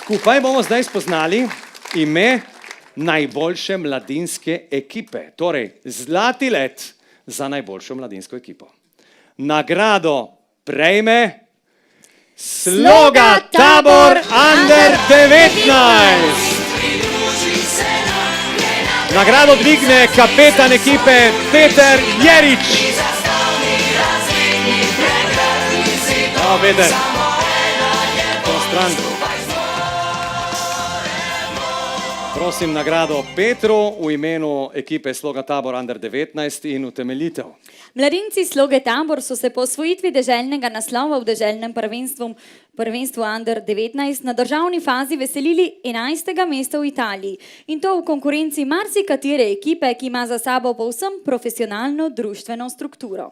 Skupaj bomo zdaj spoznali ime najboljše mladinske ekipe. Torej, zlati let za najboljšo mladinsko ekipo. Nagrado prejme Sloga Tabor Under 19. Nagrado dvigne kapetan ekipe Peter Jerič. Bravo, Peter. To stran. Prosim nagrado Petru v imenu ekipe Sloga Tabor Under 19 in utemeljitev. Mladinci Sloge Tabor so se po osvojitvi deželnega naslova v deželnem prvenstvu Under 19 na državni fazi veselili 11. mesta v Italiji. In to v konkurenci marsikatere ekipe, ki ima za sabo povsem profesionalno društveno strukturo.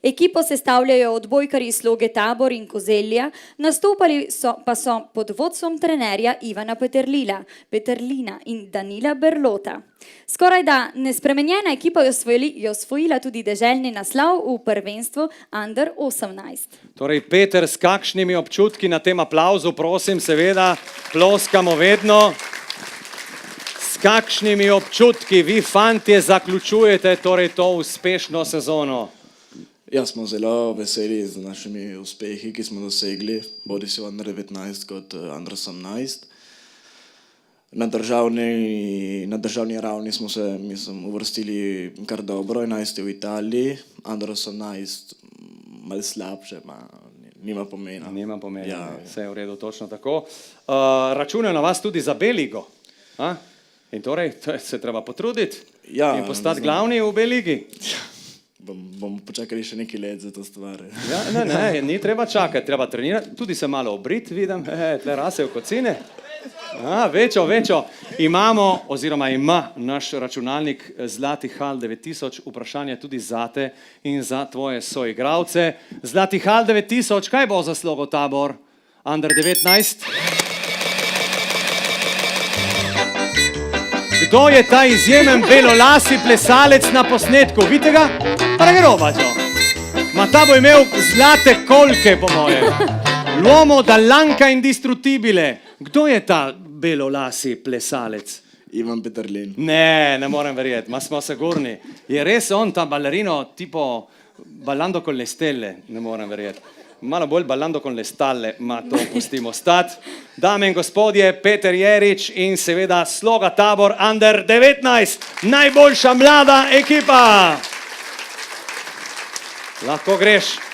Ekipo sestavljajo odbojkarji Sloge Tabor in Kozelja, nastopali pa so pod vodstvom trenerja Ivana Peterlina in Danila Berlota. Skoraj da nespremenjena ekipa je osvojila tudi deželni naslov v prvenstvu Under 18. Torej, Peter, s kakšnimi občutki na tem aplauzu, prosim, seveda, ploskamo vedno. S kakšnimi občutki vi, fantje, zaključujete torej to uspešno sezono? Ja, smo zelo veseli z našimi uspehi, ki smo dosegli, bodi si v Under 19 kot Under 18. Na državni ravni smo se, mislim, uvrstili kar dobro, 11 v Italiji, Under 18 malo slabše, nima pomena. Nima pomena, ja. Vse je v redu, točno tako. Računajo na vas tudi za B-ligo. In torej, se treba potruditi in postati glavni v B-ligi. Bomo počakali še nekaj let za to stvar. Ja, ne, ni treba čakati, treba trenirati, tudi se malo obriti, vidim, tle rasejo kocine. Večjo. Imamo, oziroma ima naš računalnik Zlati Hal 9000 vprašanje tudi zate in za tvoje soigralce. Zlati Hal 9000, kaj bo za Slogo Tabor Under 19? Kdo je ta izjemen belolasi plesalec na posnetku? Vidite ga? Pa ne grobačo. Ma ta bo imel zlate kolke, po moje. L'uomo dall'anca indistruttibile. Kdo je ta belolasi plesalec? Ivan Peterlin. Ne morem verjeti, ma smo sigurni. Je res on ta ballerino tipo ballando con le stelle? Ne morem verjeti. Malo bolj ballando con le stalle, ma to pustimo stati. Dame in gospodje, Peter Jerič in seveda Sloga Tabor Under 19. Najboljša mlada ekipa. Lahko greš.